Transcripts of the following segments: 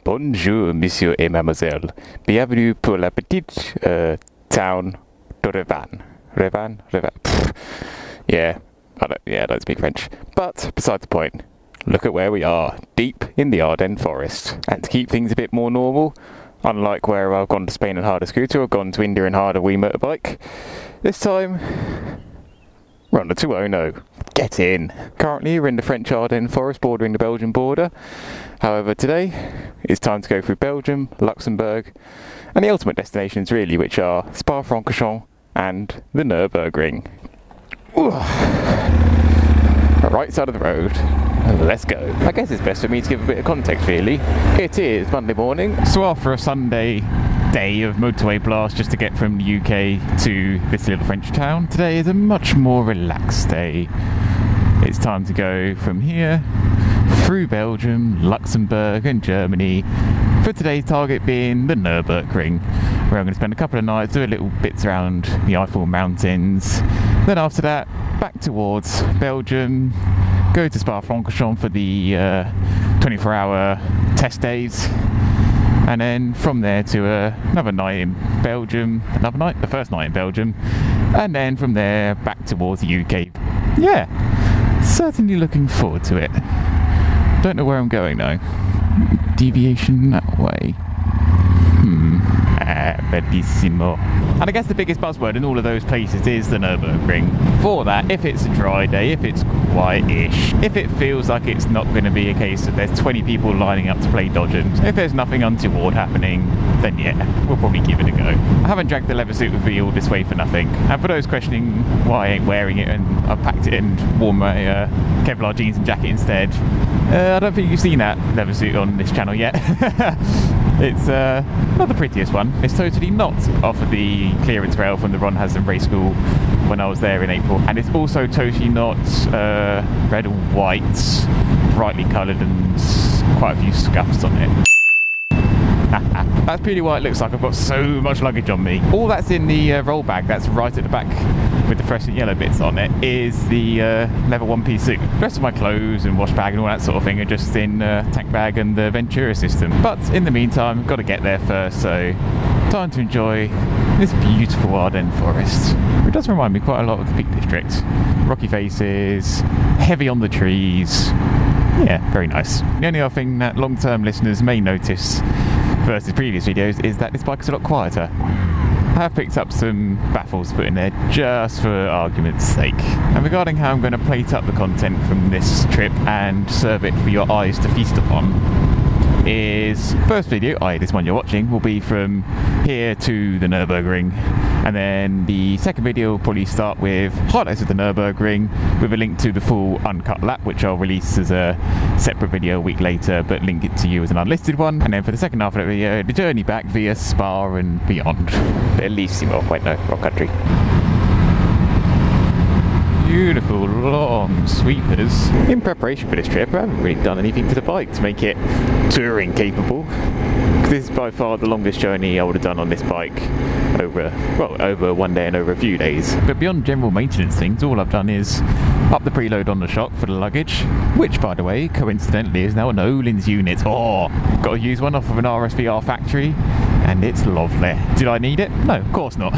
Bonjour, monsieur et mademoiselle. Bienvenue pour la petite town de Revin. Revin? Pfft. Yeah, I don't speak French. But beside the point, look at where we are, deep in the Ardennes forest. And to keep things a bit more normal, unlike where I've gone to Spain and hired a scooter, I've gone to India and hired a wee motorbike. This time, we're on the 209. Get in. Currently, we're in the French Ardennes forest bordering the Belgian border. However, today, it's time to go through Belgium, Luxembourg, and the ultimate destinations really, which are Spa-Francorchamps and the Nürburgring. Right side of the road. Let's go. I guess it's best for me to give a bit of context really. It is Monday morning, so after a Sunday day of motorway blast just to get from the UK to this little French town, today is a much more relaxed day. It's time to go from here through Belgium, Luxembourg and Germany, for today's target being the Nürburgring, where I'm going to spend a couple of nights, do a little bits around the Eiffel Mountains. Then after that, back towards Belgium, go to Spa-Francorchamps for the 24-hour test days, and then from there to another night in Belgium, the first night in Belgium, and then from there back towards the UK. Yeah, certainly looking forward to it. Don't know where I'm going though. Deviation that way. Bellissimo. And I guess the biggest buzzword in all of those places is the Nürburgring. For that, if it's a dry day, if it's quiet-ish, if it feels like it's not going to be a case of there's 20 people lining up to play dodgems, if there's nothing untoward happening, then yeah, we'll probably give it a go. I haven't dragged the leather suit with me all this way for nothing. And for those questioning why I ain't wearing it and I've packed it and worn my Kevlar jeans and jacket instead, I don't think you've seen that leather suit on this channel yet. It's not the prettiest one. It's totally not off of the clearance rail from the Ron Haslam race school when I was there in April. And it's also totally not red or white, brightly coloured and quite a few scuffs on it. That's purely why it looks like I've got so much luggage on me. All that's in the roll bag that's right at the back with the fluorescent yellow bits on it is the leather one-piece suit. The rest of my clothes and wash bag and all that sort of thing are just in tank bag and the Ventura system. But in the meantime, I've got to get there first, so time to enjoy this beautiful Ardennes forest. It does remind me quite a lot of the Peak District. Rocky faces, heavy on the trees. Yeah, very nice. The only other thing that long-term listeners may notice versus previous videos is that this bike is a lot quieter. I have picked up some baffles to put in there just for argument's sake. And regarding how I'm going to plate up the content from this trip and serve it for your eyes to feast upon, is first video, i.e. this one you're watching, will be from here to the Nürburgring, and then the second video will probably start with highlights of the Nürburgring with a link to the full uncut lap, which I'll release as a separate video a week later but link it to you as an unlisted one. And then for the second half of the video, the journey back via Spa and beyond. Bellissimo. Wait, no, wrong country. Beautiful long sweepers. In preparation for this trip, I haven't really done anything for the bike to make it touring capable. This is by far the longest journey I would have done on this bike over one day and over a few days. But beyond general maintenance things, all I've done is up the preload on the shock for the luggage, which by the way, coincidentally, is now an Öhlins unit. Oh, got to use one off of an RSVR factory, and it's lovely. Did I need it? No, of course not.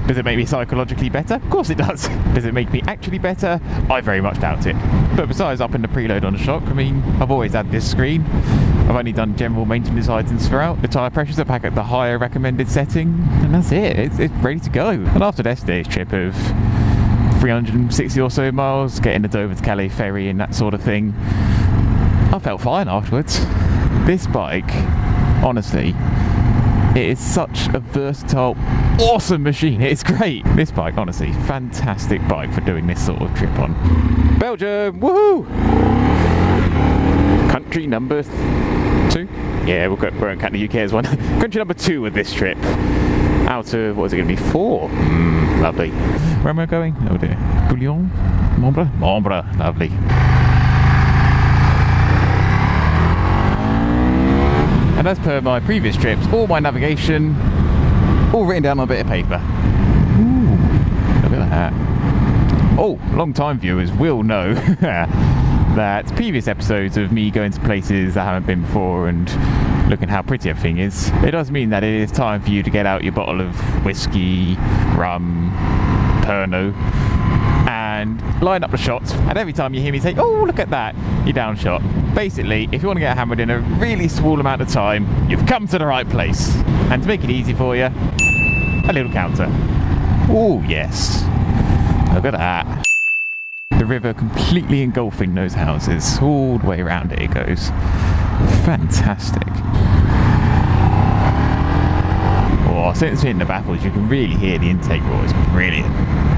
Does it make me psychologically better? Of course it does. Does it make me actually better? I very much doubt it. But besides up in the preload on the shock, I mean, I've always had this screen. I've only done general maintenance items throughout. The tyre pressures are back at the higher recommended setting, and that's it. It's ready to go. And after yesterday's trip of 360 or so miles, getting the Dover to Calais ferry and that sort of thing, I felt fine afterwards. This bike, honestly, it is such a versatile, awesome machine. It's great. This bike, honestly, fantastic bike for doing this sort of trip on. Belgium, woohoo! Country number 2? Yeah, we won't count the UK as one. Country number 2 of this trip. Out of, what is it going to be, 4? Lovely. Where am I going? Oh dear. Bouillon? Montblanc? Montblanc, lovely. And as per my previous trips, all my navigation, all written down on a bit of paper. Ooh, look at that. Oh, long-time viewers will know that previous episodes of me going to places I haven't been before and looking how pretty everything is, it does mean that it is time for you to get out your bottle of whiskey, rum, Pernod, and line up the shots. And every time you hear me say, oh, look at that, you're down shot. Basically, if you want to get hammered in a really small amount of time, you've come to the right place. And to make it easy for you, a little counter. Oh, yes. Look at that. The river completely engulfing those houses. All the way around it goes. Fantastic. Oh, since hitting the baffles, you can really hear the intake roar. It's brilliant.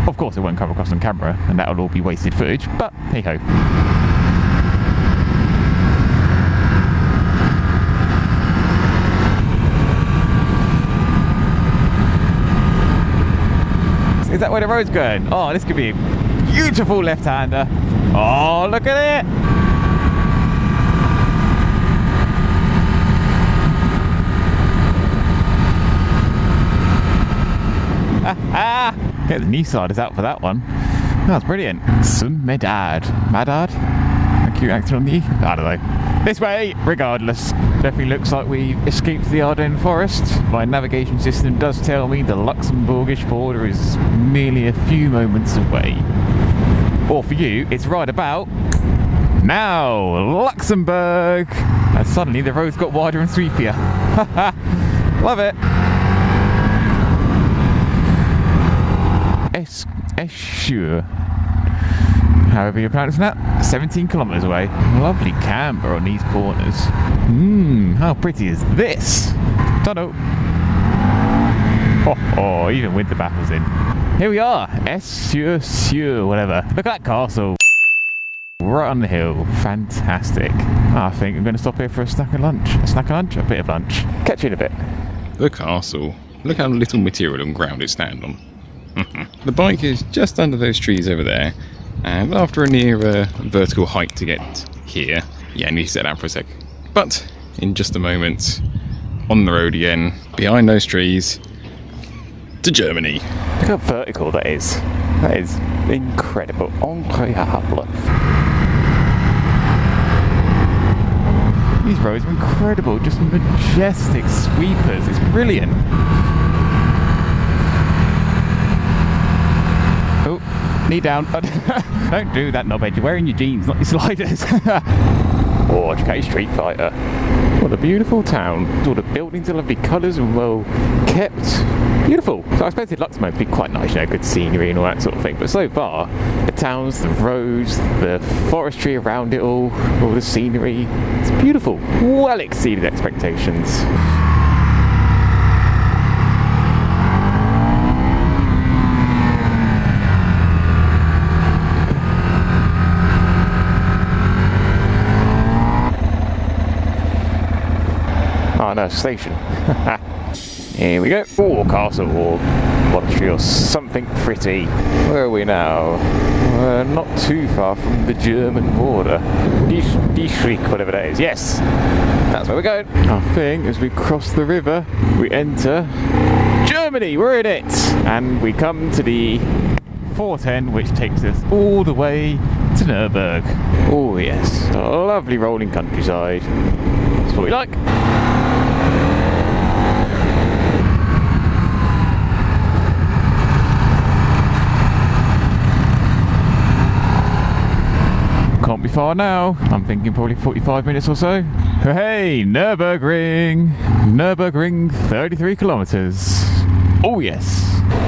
Of course, it won't come across on camera, and that'll all be wasted footage, but hey ho. Is that where the road's going? Oh, this could be a beautiful left-hander. Oh, look at it! Get the knee sliders out for that one. That's brilliant. Some medad. Madad? A cute accent on the E? I don't know. This way, regardless. Definitely looks like we've escaped the Ardennes forest. My navigation system does tell me the Luxembourgish border is merely a few moments away. Or for you, it's right about now, Luxembourg! And suddenly the road's got wider and sweepier. Love it! Eschure, however you're pronouncing that, 17 kilometres away. Lovely camber on these corners. How pretty is this? Dunno. Oh, even with the baffles in. Here we are, Eschure, whatever. Look at that castle. Right on the hill. Fantastic. I think I'm going to stop here for a snack and lunch. A snack and lunch? A bit of lunch. Catch you in a bit. The castle. Look how little material and ground it stands on. The bike is just under those trees over there, and after a near vertical height to get here, yeah, I need to sit down for a sec. But in just a moment, on the road again, behind those trees, to Germany. Look how vertical that is. That is incredible. Incroyable. These roads are incredible, just majestic sweepers. It's brilliant. Oh, knee down. Don't do that, knobhead. You're wearing your jeans, not your sliders. Oh, okay, Street Fighter. What a beautiful town. All the buildings are lovely colours and well kept. Beautiful. So I expected Luxembourg to be quite nice, you know, good scenery and all that sort of thing. But so far, the towns, the roads, the forestry around it all the scenery, it's beautiful. Well exceeded expectations. Oh no, station. Here we go. Oh, castle or monastery or something pretty. Where are we now? We're not too far from the German border. Dietrich, whatever that is. Yes, that's where we're going. I think as we cross the river, we enter Germany. We're in it. And we come to the 410, which takes us all the way to Nurburgring. Oh yes, a lovely rolling countryside. That's what we like. Can't be far now. I'm thinking probably 45 minutes or so. Hey, Nürburgring! Nürburgring, 33 kilometres. Oh yes.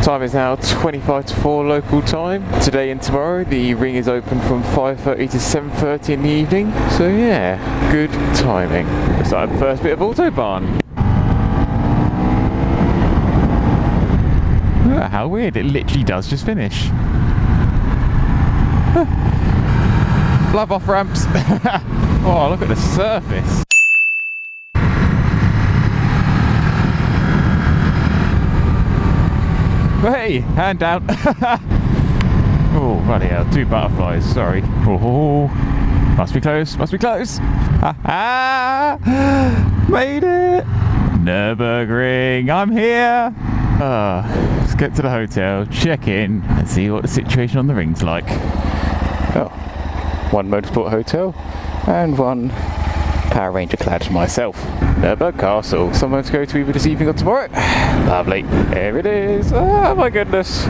Time is now 25 to 4 local time. Today and tomorrow the ring is open from 5:30 to 7:30 in the evening. So yeah, good timing. Let's start the first bit of Autobahn. Oh, how weird, it literally does just finish. Love off ramps. Oh, look at the surface. Hey, hand down. Oh, bloody hell, 2 butterflies, sorry. Oh, must be close, must be close. Made it. Nürburgring, I'm here. Let's get to the hotel, check in, and see what the situation on the ring's like. Oh. one motorsport hotel, and one Power Ranger clad for myself. Nürburgring Castle, somewhere to go to either this evening or tomorrow. Lovely. Here it is. Oh my goodness.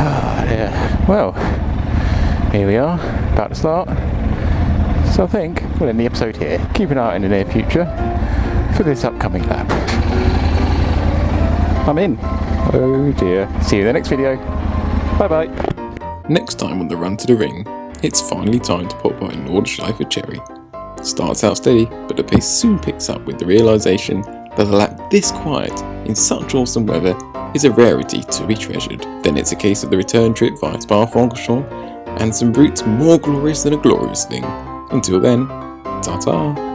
Oh dear. Well, here we are, about to start. So I think we'll end the episode here. Keep an eye out in the near future for this upcoming lap. I'm in. Oh dear. See you in the next video. Bye bye. Next time on the run to the ring, it's finally time to pop by Nordschleife Cherry. Starts out steady, but the pace soon picks up with the realisation that a lap this quiet in such awesome weather is a rarity to be treasured. Then it's a case of the return trip via Spa-Francorchamps and some routes more glorious than a glorious thing. Until then, ta-ta!